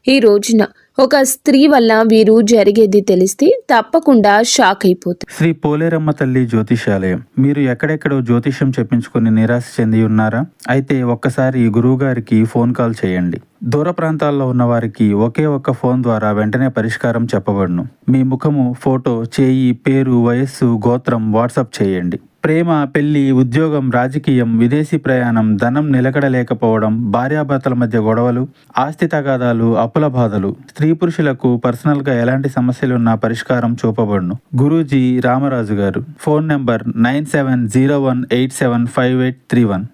ఈ రోజున ఒక స్త్రీ వల్ల వీరు జరిగేది తెలిస్తే తప్పకుండా షాక్ అయిపోతారు. శ్రీ పోలేరమ్మ తల్లి జ్యోతిషాలయం. మీరు ఎక్కడెక్కడో జ్యోతిష్యం చెప్పించుకుని నిరాశ చెంది ఉన్నారా? అయితే ఒక్కసారి గురువు గారికి ఫోన్ కాల్ చేయండి. దూర ప్రాంతాల్లో ఉన్న వారికి ఒకే ఒక్క ఫోన్ ద్వారా వెంటనే పరిష్కారం చెప్పబడును. మీ ముఖము, ఫోటో, చేయి, పేరు, వయస్సు, గోత్రం వాట్సాప్ చేయండి. ప్రేమ, పెళ్లి, ఉద్యోగం, రాజకీయం, విదేశీ ప్రయాణం, ధనం నిలకడలేకపోవడం, భార్యాభర్తల మధ్య గొడవలు, ఆస్తి తగాదాలు, అప్పుల బాధలు, స్త్రీ పురుషులకు పర్సనల్గా ఎలాంటి సమస్యలున్నా పరిష్కారం చూపబడును. గురూజీ రామరాజు గారు. Phone number 9701875831.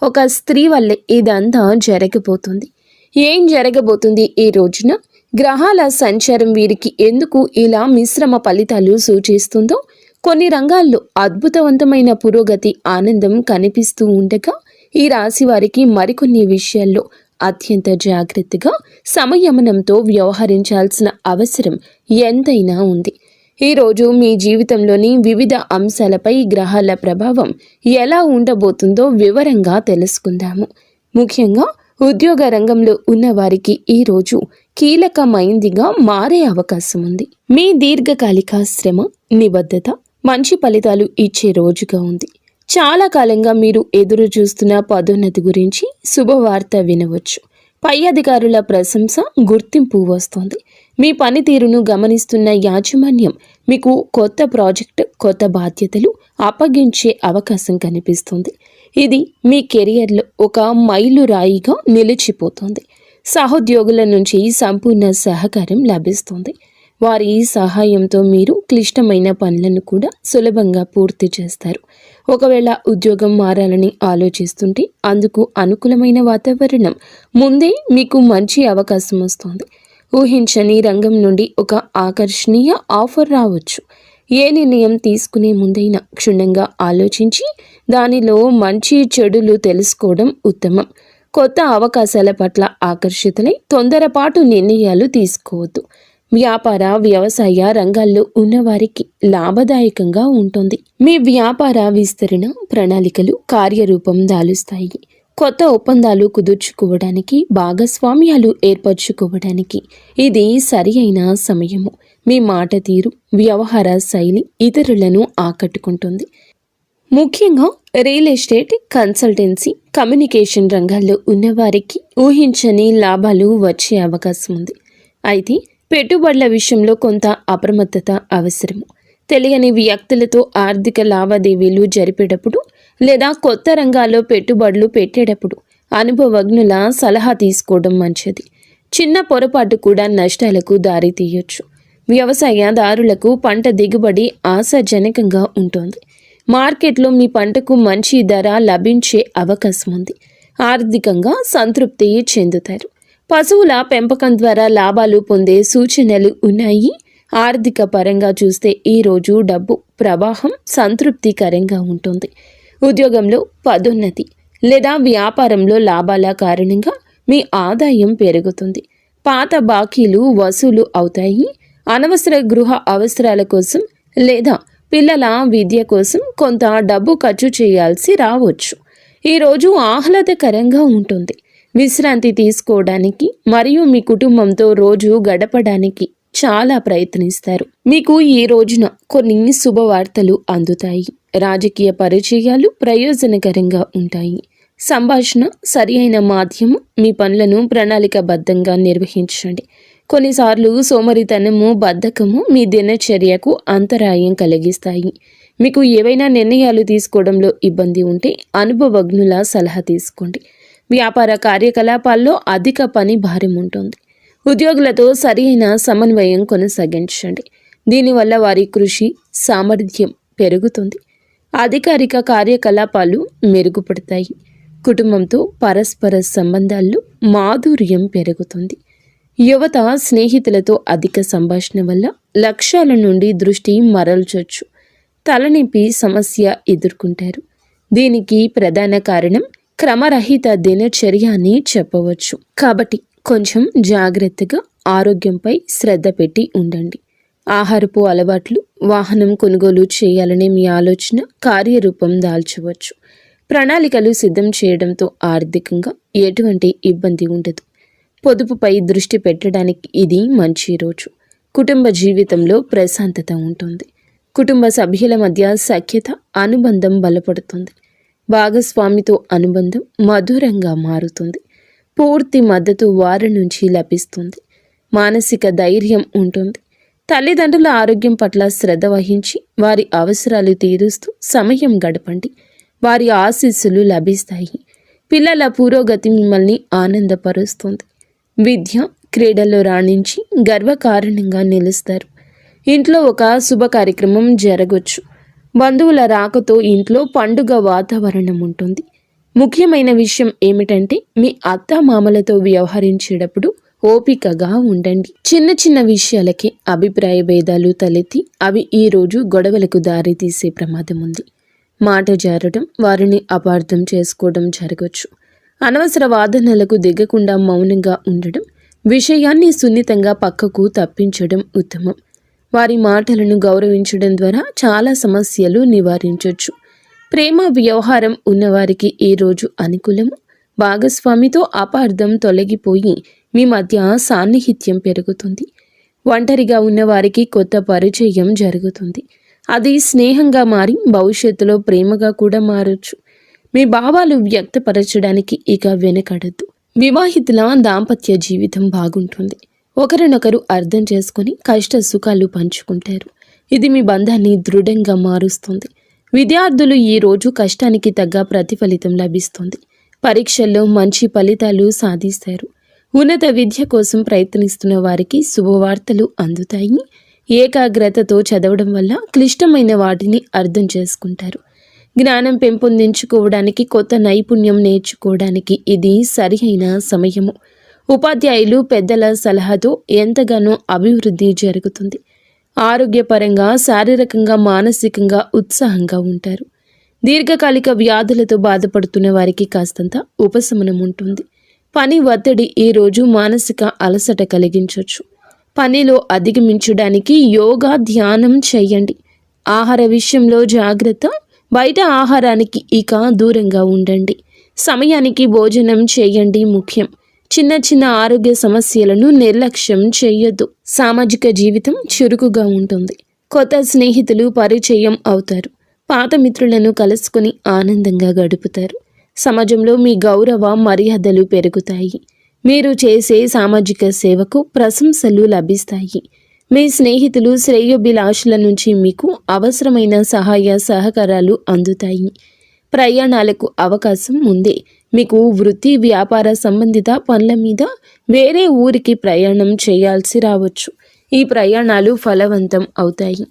ఒక స్త్రీ వల్లే ఇదంతా జరగబోతుంది. ఏం జరగబోతుంది ఈ రోజున? గ్రహాల సంచారం వీరికి ఎందుకు ఇలా మిశ్రమ ఫలితాలు సూచిస్తుందో, కొన్ని రంగాల్లో అద్భుతవంతమైన పురోగతి, ఆనందం కనిపిస్తూ ఉండగా, ఈ రాశి వారికి మరికొన్ని విషయాల్లో అత్యంత జాగ్రత్తగా, సంయమనంతో వ్యవహరించాల్సిన అవసరం ఎంతైనా ఉంది. ఈరోజు మీ జీవితంలోని వివిధ అంశాలపై గ్రహాల ప్రభావం ఎలా ఉండబోతుందో వివరంగా తెలుసుకుందాము. ముఖ్యంగా ఉద్యోగ రంగంలో ఉన్నవారికి ఈరోజు కీలకమైందిగా మారే అవకాశం ఉంది. మీ దీర్ఘకాలిక శ్రమ, నిబద్ధత మంచి ఫలితాలు ఇచ్చే రోజుగా ఉంది. చాలా కాలంగా మీరు ఎదురు చూస్తున్న పదోన్నతి గురించి శుభవార్త వినవచ్చు. పై అధికారుల ప్రశంస, గుర్తింపు వస్తోంది. మీ పనితీరును గమనిస్తున్న యాజమాన్యం మీకు కొత్త ప్రాజెక్ట్, కొత్త బాధ్యతలు అప్పగించే అవకాశం కనిపిస్తుంది. ఇది మీ కెరియర్లో ఒక మైలురాయిగా నిలిచిపోతుంది. సహోద్యోగుల నుంచి సంపూర్ణ సహకారం లభిస్తుంది. వారి సహాయంతో మీరు క్లిష్టమైన పనులను కూడా సులభంగా పూర్తి చేస్తారు. ఒకవేళ ఉద్యోగం మారాలని ఆలోచిస్తుంటే అందుకు అనుకూలమైన వాతావరణం ముందే మీకు మంచి అవకాశం వస్తుంది. ఊహించని రంగం నుండి ఒక ఆకర్షణీయ ఆఫర్ రావచ్చు. ఏ నిర్ణయం తీసుకునే ముందైనా క్షుణ్ణంగా ఆలోచించి దానిలో మంచి చెడులు తెలుసుకోవడం ఉత్తమం. కొత్త అవకాశాల పట్ల ఆకర్షితులై తొందరపాటు నిర్ణయాలు తీసుకోవద్దు. వ్యాపార, వ్యవసాయ రంగాల్లో ఉన్నవారికి లాభదాయకంగా ఉంటుంది. మీ వ్యాపార విస్తరణ ప్రణాళికలు కార్యరూపం దాలుస్తాయి. కొత్త ఒప్పందాలు కుదుర్చుకోవడానికి, భాగస్వామ్యాలు ఏర్పరచుకోవడానికి ఇది సరి అయిన సమయము. మీ మాట తీరు, వ్యవహార శైలి ఇతరులను ఆకట్టుకుంటుంది. ముఖ్యంగా రియల్ ఎస్టేట్, కన్సల్టెన్సీ, కమ్యూనికేషన్ రంగాల్లో ఉన్నవారికి ఊహించని లాభాలు వచ్చే అవకాశం ఉంది. అయితే పెట్టుబడుల విషయంలో కొంత అప్రమత్తత అవసరము. తెలియని వ్యక్తులతో ఆర్థిక లావాదేవీలు జరిపేటప్పుడు లేదా కొత్త రంగాల్లో పెట్టుబడులు పెట్టేటప్పుడు అనుభవజ్ఞుల సలహా తీసుకోవడం మంచిది. చిన్న పొరపాటు కూడా నష్టాలకు దారితీయొచ్చు. వ్యవసాయదారులకు పంట దిగుబడి ఆశాజనకంగా ఉంటుంది. మార్కెట్లో మీ పంటకు మంచి ధర లభించే అవకాశం ఉంది. ఆర్థికంగా సంతృప్తి చెందుతారు. పశువుల పెంపకం ద్వారా లాభాలు పొందే సూచనలు ఉన్నాయి. ఆర్థిక పరంగా చూస్తే ఈరోజు డబ్బు ప్రవాహం సంతృప్తికరంగా ఉంటుంది. ఉద్యోగంలో పదోన్నతి లేదా వ్యాపారంలో లాభాల కారణంగా మీ ఆదాయం పెరుగుతుంది. పాత బాకీలు వసూలు అవుతాయి. అనవసర గృహ అవసరాల కోసం లేదా పిల్లల విద్య కోసం కొంత డబ్బు ఖర్చు చేయాల్సి రావచ్చు. ఈరోజు ఆహ్లాదకరంగా ఉంటుంది. విశ్రాంతి తీసుకోవడానికి మరియు మీ కుటుంబంతో రోజు గడపడానికి చాలా ప్రయత్నిస్తారు. మీకు ఈ రోజున కొన్ని శుభవార్తలు అందుతాయి. రాజకీయ పరిచయాలు ప్రయోజనకరంగా ఉంటాయి. సంభాషణ సరి అయిన మాధ్యమం. మీ పనులను ప్రణాళికాబద్ధంగా నిర్వహించండి. కొన్నిసార్లు సోమరితనము, బద్ధకము మీ దినచర్యకు అంతరాయం కలిగిస్తాయి. మీకు ఏవైనా నిర్ణయాలు తీసుకోవడంలో ఇబ్బంది ఉంటే అనుభవజ్ఞుల సలహా తీసుకోండి. వ్యాపార కార్యకలాపాల్లో అధిక పని భారం ఉంటుంది. ఉద్యోగులతో సరైన సమన్వయం కొనసాగించండి. దీనివల్ల వారి కృషి సామర్థ్యం పెరుగుతుంది. అధికారిక కార్యకలాపాలు మెరుగుపడతాయి. కుటుంబంతో పరస్పర సంబంధాల్లో మాధుర్యం పెరుగుతుంది. యువత స్నేహితులతో అధిక సంభాషణ వల్ల లక్ష్యాల నుండి దృష్టి మరల్చొచ్చు. తలనొప్పి సమస్య ఎదుర్కొంటారు. దీనికి ప్రధాన కారణం క్రమరహిత దినచర్య అని చెప్పవచ్చు. కాబట్టి కొంచెం జాగ్రత్తగా ఆరోగ్యంపై శ్రద్ధ పెట్టి ఉండండి. ఆహారపు అలవాట్లు, వాహనం కొనుగోలు చేయాలనే మీ ఆలోచన కార్యరూపం దాల్చవచ్చు. ప్రణాళికలు సిద్ధం చేయడంతో ఆర్థికంగా ఎటువంటి ఇబ్బంది ఉండదు. పొదుపుపై దృష్టి పెట్టడానికి ఇది మంచి రోజు. కుటుంబ జీవితంలో ప్రశాంతత ఉంటుంది. కుటుంబ సభ్యుల మధ్య సఖ్యత, అనుబంధం బలపడుతుంది. భాగస్వామితో అనుబంధం మధురంగా మారుతుంది. పూర్తి మద్దతు వారి నుంచి లభిస్తుంది. మానసిక ధైర్యం ఉంటుంది. తల్లిదండ్రుల ఆరోగ్యం పట్ల శ్రద్ధ వహించి వారి అవసరాలు తీరుస్తూ సమయం గడపండి. వారి ఆశీస్సులు లభిస్తాయి. పిల్లల పురోగతి మిమ్మల్ని ఆనందపరుస్తుంది. విద్య, క్రీడల్లో రాణించి గర్వకారణంగా నిలుస్తారు. ఇంట్లో ఒక శుభ కార్యక్రమం జరగవచ్చు. బంధువుల రాకతో ఇంట్లో పండుగ వాతావరణం ఉంటుంది. ముఖ్యమైన విషయం ఏమిటంటే మీ అత్తామామలతో వ్యవహరించేటప్పుడు ఓపికగా ఉండండి. చిన్న చిన్న విషయాలకి అభిప్రాయ భేదాలు తలెత్తి అవి ఈరోజు గొడవలకు దారి తీసే ప్రమాదం ఉంది. మాట జారడం, వారిని అపార్థం చేసుకోవడం జరగవచ్చు. అనవసర వాదనలకు దిగకుండా మౌనంగా ఉండడం, విషయాన్ని సున్నితంగా పక్కకు తప్పించడం ఉత్తమం. వారి మాటలను గౌరవించడం ద్వారా చాలా సమస్యలు నివారించవచ్చు. ప్రేమ వ్యవహారం ఉన్నవారికి ఈరోజు అనుకూలము. భాగస్వామితో అపార్థం తొలగిపోయి మీ మధ్య సాన్నిహిత్యం పెరుగుతుంది. ఒంటరిగా ఉన్నవారికి కొత్త పరిచయం జరుగుతుంది. అది స్నేహంగా మారి భవిష్యత్తులో ప్రేమగా కూడా మారచ్చు. మీ భావాలు వ్యక్తపరచడానికి ఇక వెనకడద్దు. వివాహితుల దాంపత్య జీవితం బాగుంటుంది. ఒకరినొకరు అర్థం చేసుకుని కష్ట సుఖాలు పంచుకుంటారు. ఇది మీ బంధాన్ని దృఢంగా మారుస్తుంది. విద్యార్థులు ఈరోజు కష్టానికి తగ్గ ప్రతిఫలితం లభిస్తుంది. పరీక్షల్లో మంచి ఫలితాలు సాధిస్తారు. ఉన్నత విద్య కోసం ప్రయత్నిస్తున్న వారికి శుభవార్తలు అందుతాయి. ఏకాగ్రతతో చదవడం వల్ల క్లిష్టమైన వాటిని అర్థం చేసుకుంటారు. జ్ఞానం పెంపొందించుకోవడానికి, కొత్త నైపుణ్యం నేర్చుకోవడానికి ఇది సరియైన సమయము. ఉపాధ్యాయులు, పెద్దల సలహాతో ఎంతగానో అభివృద్ధి జరుగుతుంది. ఆరోగ్యపరంగా, శారీరకంగా, మానసికంగా ఉత్సాహంగా ఉంటారు. దీర్ఘకాలిక వ్యాధులతో బాధపడుతున్న వారికి కాస్తంత ఉపశమనం ఉంటుంది. పని ఒత్తిడి ఈరోజు మానసిక అలసట కలిగించవచ్చు. పనిలో అధిగమించడానికి యోగా, ధ్యానం చేయండి. ఆహార విషయంలో జాగ్రత్త. బయట ఆహారానికి ఇక దూరంగా ఉండండి. సమయానికి భోజనం చేయండి ముఖ్యం. చిన్న చిన్న ఆరోగ్య సమస్యలను నిర్లక్ష్యం చేయొద్దు. సామాజిక జీవితం చురుకుగా ఉంటుంది. కొత్త స్నేహితులు పరిచయం అవుతారు. పాత మిత్రులను కలుసుకుని ఆనందంగా గడుపుతారు. సమాజంలో మీ గౌరవ మర్యాదలు పెరుగుతాయి. మీరు చేసే సామాజిక సేవకు ప్రశంసలు లభిస్తాయి. మీ స్నేహితులు, శ్రేయోభిలాషుల నుంచి మీకు అవసరమైన సహాయ సహకారాలు అందుతాయి. ప్రయాణాలకు అవకాశం ఉంది. మీకు వృత్తి, వ్యాపార సంబంధిత పనుల మీద వేరే ఊరికి ప్రయాణం చేయాల్సి రావచ్చు. ఈ ప్రయాణాలు ఫలవంతం అవుతాయి.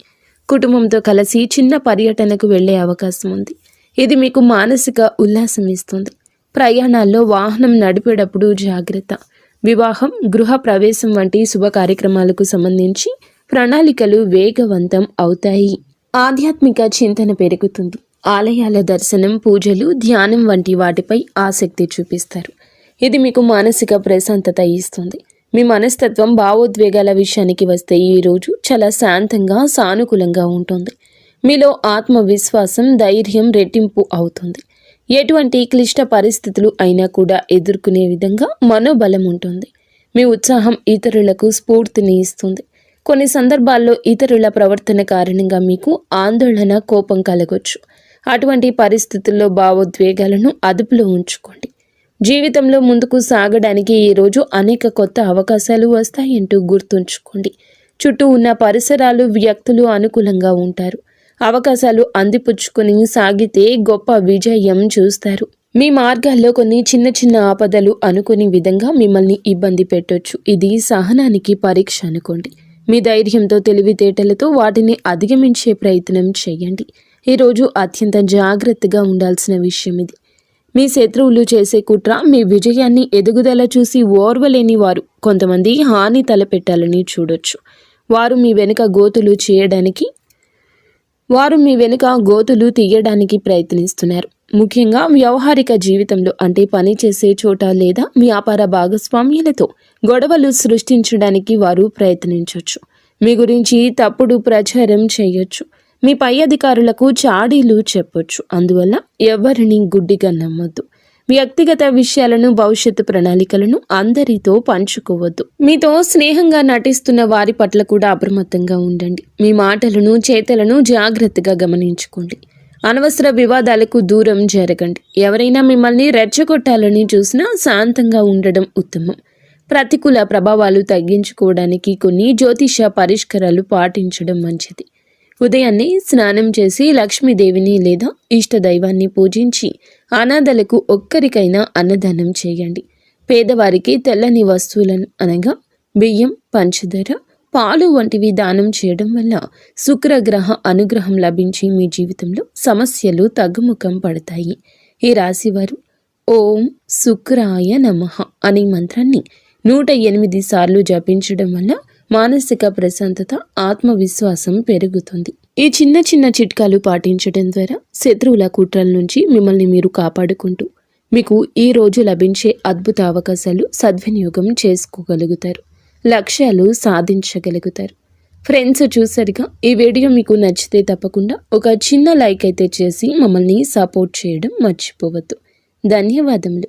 కుటుంబంతో కలిసి చిన్న పర్యటనకు వెళ్ళే అవకాశం ఉంది. ఇది మీకు మానసిక ఉల్లాసం ఇస్తుంది. ప్రయాణాల్లో వాహనం నడిపేటప్పుడు జాగ్రత్త. వివాహం, గృహ ప్రవేశం వంటి శుభ కార్యక్రమాలకు సంబంధించి ప్రణాళికలు వేగవంతం అవుతాయి. ఆధ్యాత్మిక చింతన పెరుగుతుంది. ఆలయాల దర్శనం, పూజలు, ధ్యానం వంటి వాటిపై ఆసక్తి చూపిస్తారు. ఇది మీకు మానసిక ప్రశాంతత ఇస్తుంది. మీ మనస్తత్వం, భావోద్వేగాల విషయానికి వస్తే ఈరోజు చాలా శాంతంగా, సానుకూలంగా ఉంటుంది. మీలో ఆత్మవిశ్వాసం, ధైర్యం రెట్టింపు అవుతుంది. ఎటువంటి క్లిష్ట పరిస్థితులు అయినా కూడా ఎదుర్కొనే విధంగా మనోబలం ఉంటుంది. మీ ఉత్సాహం ఇతరులకు స్ఫూర్తిని ఇస్తుంది. కొన్ని సందర్భాల్లో ఇతరుల ప్రవర్తన కారణంగా మీకు ఆందోళన, కోపం కలగొచ్చు. అటువంటి పరిస్థితుల్లో భావోద్వేగాలను అదుపులో ఉంచుకోండి. జీవితంలో ముందుకు సాగడానికి ఈరోజు అనేక కొత్త అవకాశాలు వస్తాయంటూ గుర్తుంచుకోండి. చుట్టూ ఉన్న పరిసరాలు, వ్యక్తులు అనుకూలంగా ఉంటారు. అవకాశాలు అందిపుచ్చుకొని సాగితే గొప్ప విజయం చూస్తారు. మీ మార్గాల్లో కొన్ని చిన్న చిన్న ఆపదలు అనుకునే విధంగా మిమ్మల్ని ఇబ్బంది పెట్టొచ్చు. ఇది సహనానికి పరీక్ష అనుకోండి. మీ ధైర్యంతో, తెలివితేటలతో వాటిని అధిగమించే ప్రయత్నం చేయండి. ఈరోజు అత్యంత జాగ్రత్తగా ఉండాల్సిన విషయం ఇది. మీ శత్రువులు చేసే కుట్ర మీ విజయాన్ని, ఎదుగుదల చూసి ఓర్వలేని వారు కొంతమంది హాని తలపెట్టాలని చూడొచ్చు. వారు మీ వెనుక గోతులు తీయడానికి ప్రయత్నిస్తున్నారు. ముఖ్యంగా వ్యవహారిక జీవితంలో, అంటే పని చేసే చోట లేదా వ్యాపార భాగస్వామ్యులతో గొడవలు సృష్టించడానికి వారు ప్రయత్నించవచ్చు. మీ గురించి తప్పుడు ప్రచారం చేయొచ్చు. మీ పై అధికారులకు చాడీలు చెప్పొచ్చు. అందువల్ల ఎవరిని గుడ్డిగా నమ్మొద్దు. వ్యక్తిగత విషయాలను, భవిష్యత్తు ప్రణాళికలను అందరితో పంచుకోవద్దు. మీతో స్నేహంగా నటిస్తున్న వారి పట్ల కూడా అప్రమత్తంగా ఉండండి. మీ మాటలను, చేతలను జాగ్రత్తగా గమనించుకోండి. అనవసర వివాదాలకు దూరం జరగండి. ఎవరైనా మిమ్మల్ని రెచ్చగొట్టాలని చూసినా శాంతంగా ఉండడం ఉత్తమం. ప్రతికూల ప్రభావాలు తగ్గించుకోవడానికి కొన్ని జ్యోతిష పరిష్కారాలు పాటించడం మంచిది. ఉదయాన్నే స్నానం చేసి లక్ష్మీదేవిని లేదా ఇష్టదైవాన్ని పూజించి అనాథలకు ఒక్కరికైనా అన్నదానం చేయండి. పేదవారికి తెల్లని వస్తువులను అనగా బియ్యం, పంచదార, పాలు వంటివి దానం చేయడం వల్ల శుక్రగ్రహ అనుగ్రహం లభించి మీ జీవితంలో సమస్యలు తగ్గుముఖం పడతాయి. ఈ రాశివారు ఓం శుక్రాయ నమః అనే మంత్రాన్ని 108 సార్లు జపించడం వల్ల మానసిక ప్రశాంతత, ఆత్మవిశ్వాసం పెరుగుతుంది. ఈ చిన్న చిన్న చిట్కాలు పాటించడం ద్వారా శత్రువుల కుట్రల నుంచి మిమ్మల్ని మీరు కాపాడుకుంటూ మీకు ఈ రోజు లభించే అద్భుత అవకాశాలు సద్వినియోగం చేసుకోగలుగుతారు. లక్ష్యాలు సాధించగలుగుతారు. ఫ్రెండ్స్, చూసారుగా, ఈ వీడియో మీకు నచ్చితే తప్పకుండా ఒక చిన్న లైక్ అయితే చేసి మమ్మల్ని సపోర్ట్ చేయడం మర్చిపోవద్దు. ధన్యవాదములు.